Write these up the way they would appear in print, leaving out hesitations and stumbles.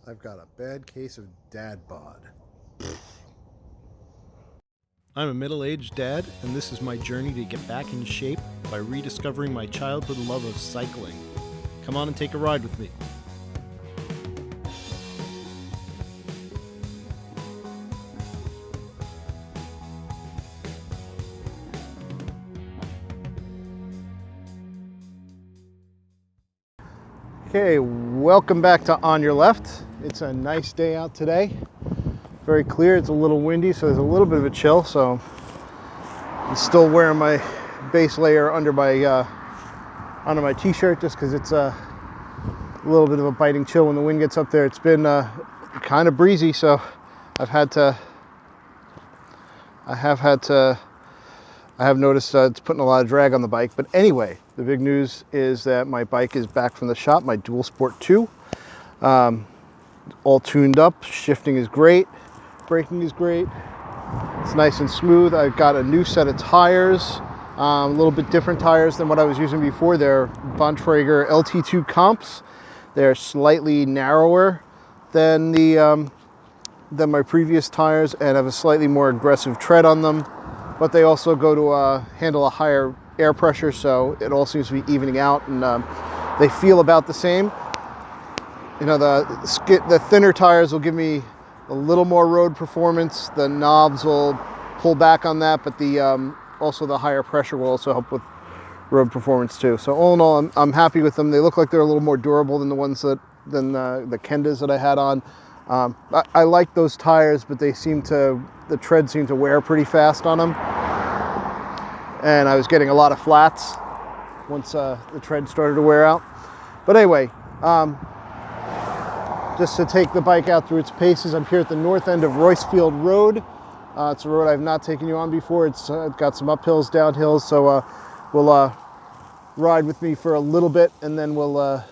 I've got a bad case of dad bod. I'm a middle-aged dad, and this is my journey to get back in shape by rediscovering my childhood love of cycling. Come on and take a ride with me. Okay, welcome back to On Your Left. It's a nice day out today. Very clear. It's a little windy, so there's a little bit of a chill. So I'm still wearing my base layer under my t-shirt just because it's a little bit of a biting chill when the wind gets up there. It's been kind of breezy, so I have noticed it's putting a lot of drag on the bike. But anyway, the big news is that my bike is back from the shop, my Dual Sport 2. All tuned up, shifting is great, braking is great. It's nice and smooth. I've got a new set of tires, a little bit different tires than what I was using before. They're Bontrager LT2 Comps. They're slightly narrower than my previous tires and have a slightly more aggressive tread on them. But they also go to handle a higher air pressure, so it all seems to be evening out, and they feel about the same. You know, the thinner tires will give me a little more road performance. The knobs will pull back on that, but also the higher pressure will also help with road performance too. So all in all, I'm happy with them. They look like they're a little more durable than the Kendas that I had on. I like those tires, but the tread seemed to wear pretty fast on them. And I was getting a lot of flats once the tread started to wear out. But anyway, just to take the bike out through its paces, I'm here at the north end of Roycefield Road. It's a road I've not taken you on before. It's got some uphills, downhills, so we'll ride with me for a little bit, and then we'll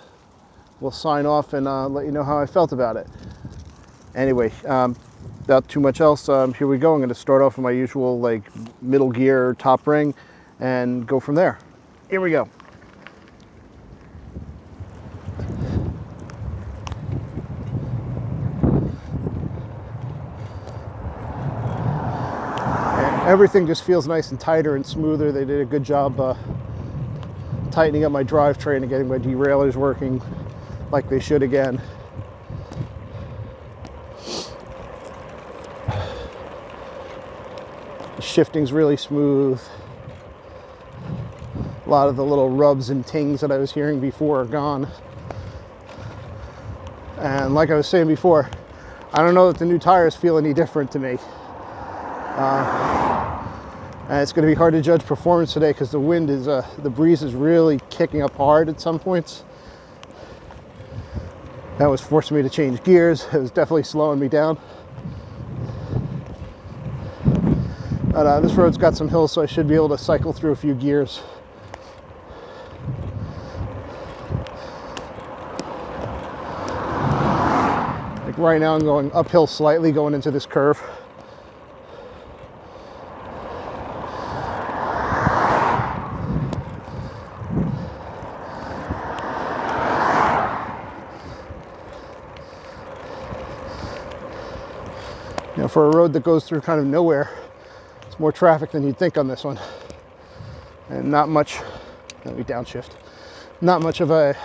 sign off and let you know how I felt about it. Anyway, without too much else, here we go. I'm going to start off with my usual middle gear top ring and go from there. Here we go. And everything just feels nice and tighter and smoother. They did a good job tightening up my drivetrain and getting my derailleurs working like they should again. The shifting's really smooth. A lot of the little rubs and tings that I was hearing before are gone. And like I was saying before, I don't know that the new tires feel any different to me. And it's going to be hard to judge performance today because the breeze is really kicking up hard at some points. That was forcing me to change gears. It was definitely slowing me down. But this road's got some hills, so I should be able to cycle through a few gears. Like right now I'm going uphill slightly going into this curve. Now for a road that goes through kind of nowhere, it's more traffic than you'd think on this one. And not much, let me downshift, not much of a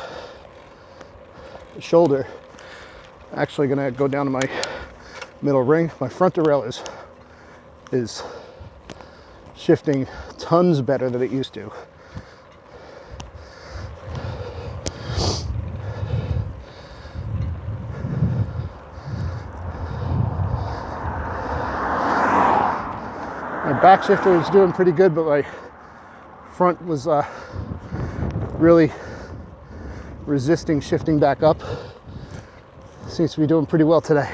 shoulder. Actually gonna go down to my middle ring. My front derailleur is shifting tons better than it used to. My back shifter was doing pretty good, but my front was really resisting shifting back up. Seems to be doing pretty well today.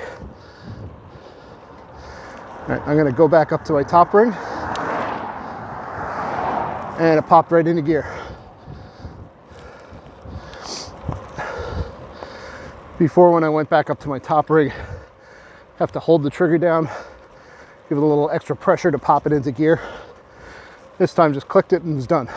All right, I'm gonna go back up to my top ring, and it popped right into gear. Before, when I went back up to my top ring, I have to hold the trigger down, give it a little extra pressure to pop it into gear. This time just clicked it and was done.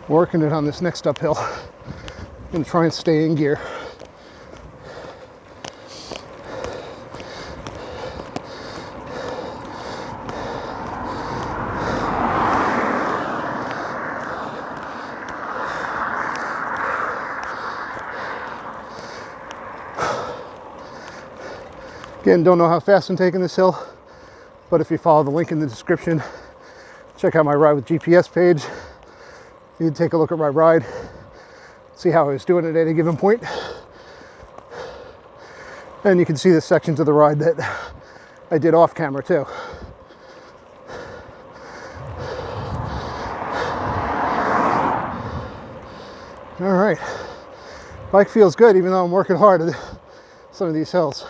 Working it on this next uphill. I'm gonna try and stay in gear. Again, don't know how fast I'm taking this hill, but if you follow the link in the description, check out my Ride with GPS page. You can take a look at my ride, see how I was doing at any given point. And you can see the sections of the ride that I did off camera too. All right, bike feels good even though I'm working hard at some of these hills.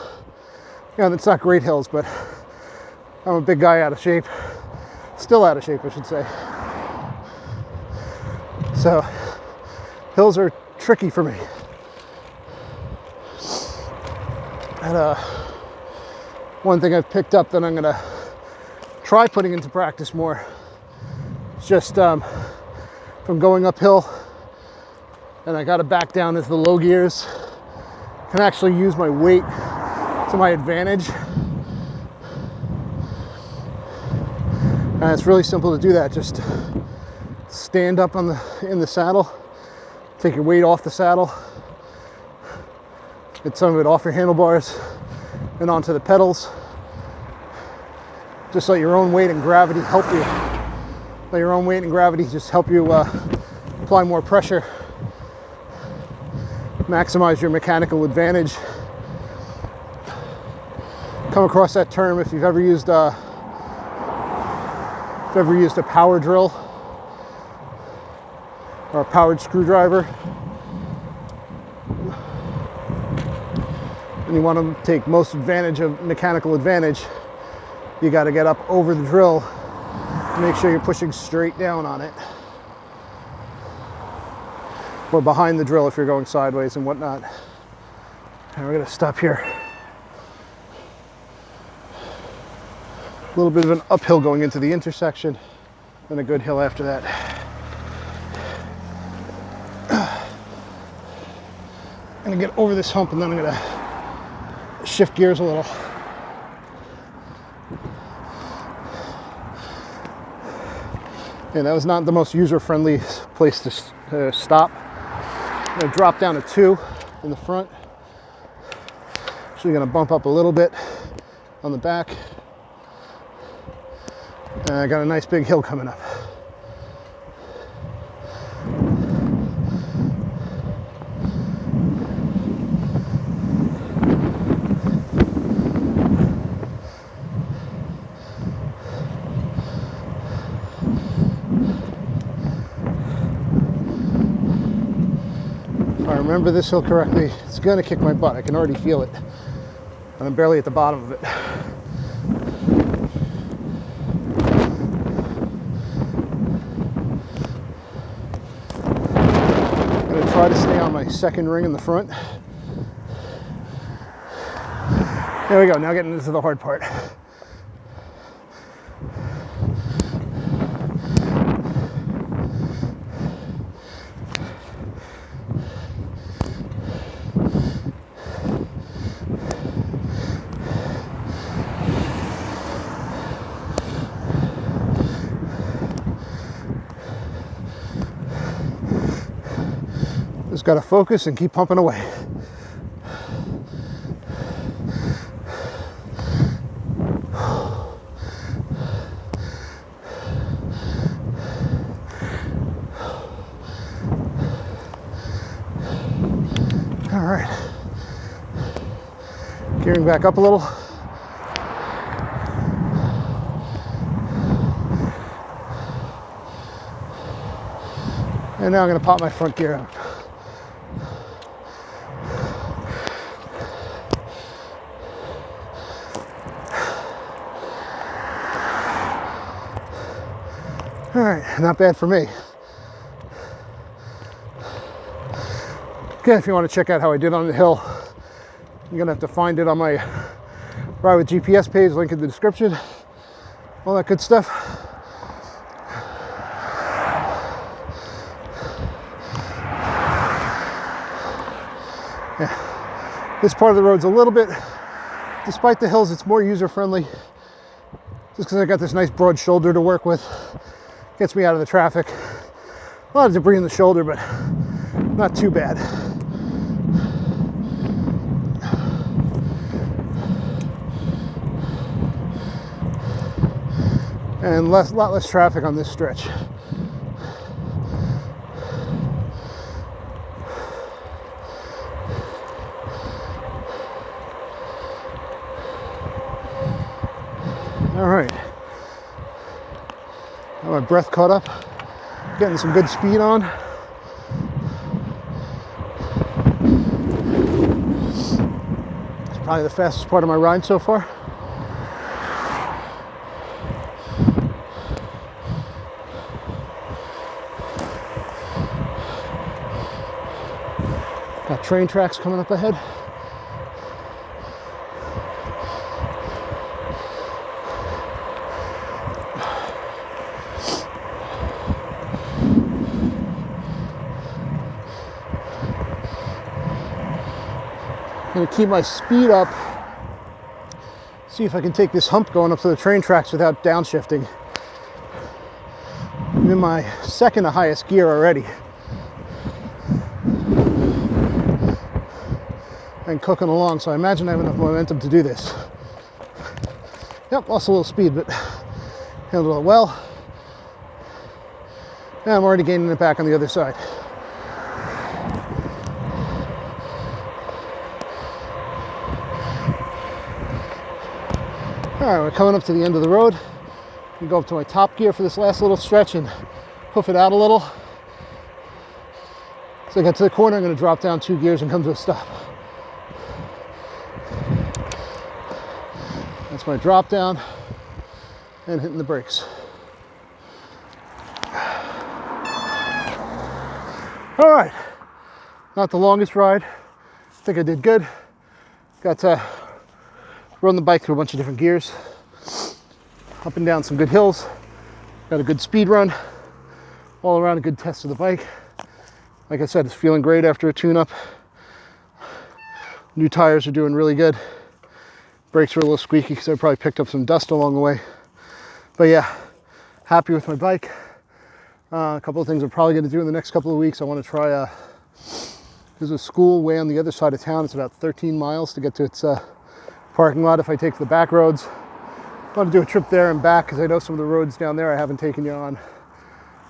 Yeah, it's not great hills, but I'm a big guy out of shape. Still out of shape, I should say. So, hills are tricky for me. And one thing I've picked up that I'm gonna try putting into practice more is just from going uphill and I gotta back down into the low gears, I can actually use my weight to my advantage. And it's really simple to do that. Just stand up in the saddle, take your weight off the saddle, get some of it off your handlebars and onto the pedals. Just let your own weight and gravity help you. Let your own weight and gravity just help you apply more pressure, maximize your mechanical advantage. Come across that term if you've ever used a power drill or a powered screwdriver and you want to take most advantage of mechanical advantage, you got to get up over the drill and make sure you're pushing straight down on it, or behind the drill if you're going sideways and whatnot. And we're going to stop here. A little bit of an uphill going into the intersection, then a good hill after that. I'm gonna get over this hump and then I'm gonna shift gears a little. And that was not the most user-friendly place to stop. I'm gonna drop down to 2 in the front. Actually gonna bump up a little bit on the back. And I got a nice big hill coming up. If I remember this hill correctly, it's gonna kick my butt. I can already feel it. And I'm barely at the bottom of it. Try to stay on my second ring in the front. There we go, now getting into the hard part. Just got to focus and keep pumping away. All right. Gearing back up a little. And now I'm going to pop my front gear out. All right, not bad for me. Again, if you want to check out how I did on the hill, you're gonna have to find it on my Ride with GPS page, link in the description, all that good stuff. This part of the road's a little bit, despite the hills, it's more user-friendly. Just because I got this nice broad shoulder to work with. Gets me out of the traffic. A lot of debris in the shoulder, but not too bad. And a lot less traffic on this stretch. All right, got my breath caught up, getting some good speed on. It's probably the fastest part of my ride so far. Got train tracks coming up ahead. I'm gonna keep my speed up, see if I can take this hump going up to the train tracks without downshifting. I'm in my second to highest gear already. And cooking along, so I imagine I have enough momentum to do this. Yep, lost a little speed, but handled it well. And I'm already gaining it back on the other side. All right, we're coming up to the end of the road. I'm gonna go up to my top gear for this last little stretch and hoof it out a little. So I get to the corner, I'm gonna drop down 2 gears and come to a stop. That's my drop down and hitting the brakes. All right, not the longest ride. I think I did good. Got to run the bike through a bunch of different gears, up and down some good hills. Got a good speed run, all around a good test of the bike. Like I said, it's feeling great after a tune-up. New tires are doing really good. Brakes are a little squeaky because I probably picked up some dust along the way. But yeah, happy with my bike. A couple of things I'm probably going to do in the next couple of weeks. I want to try, there's a school way on the other side of town. It's about 13 miles to get to its parking lot if I take the back roads. I want to do a trip there and back because I know some of the roads down there I haven't taken you on.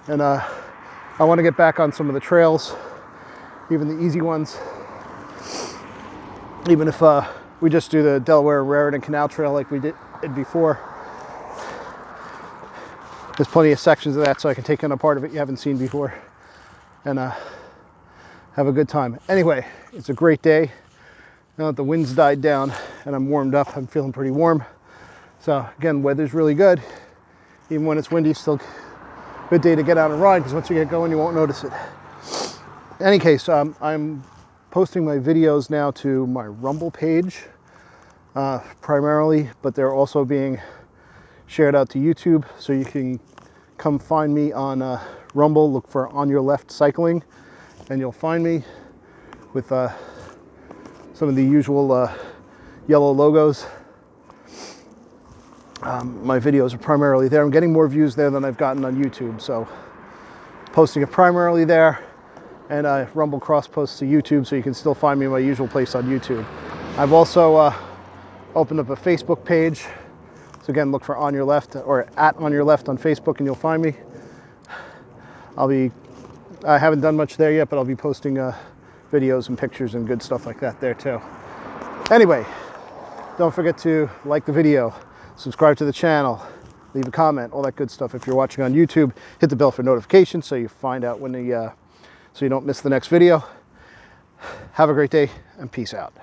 And I want to get back on some of the trails, even the easy ones. Even if we just do the Delaware and Raritan Canal Trail like we did before. There's plenty of sections of that so I can take on a part of it you haven't seen before and have a good time. Anyway, it's a great day. Now that the wind's died down and I'm warmed up, I'm feeling pretty warm. So again, weather's really good. Even when it's windy, still a good day to get out and ride because once you get going, you won't notice it. In any case, I'm posting my videos now to my Rumble page primarily, but they're also being shared out to YouTube. So you can come find me on Rumble, look for On Your Left Cycling, and you'll find me with some of the usual yellow logos. My videos are primarily there. I'm getting more views there than I've gotten on YouTube, so posting it primarily there, and Rumble cross posts to YouTube, so you can still find me in my usual place on YouTube. I've also opened up a Facebook page, so again, look for On Your Left or at On Your Left on Facebook, and you'll find me. I haven't done much there yet, but I'll be posting videos and pictures and good stuff like that there too. Anyway, don't forget to like the video, subscribe to the channel, leave a comment, all that good stuff. If you're watching on YouTube, hit the bell for notifications so you find out when so you don't miss the next video. Have a great day and peace out.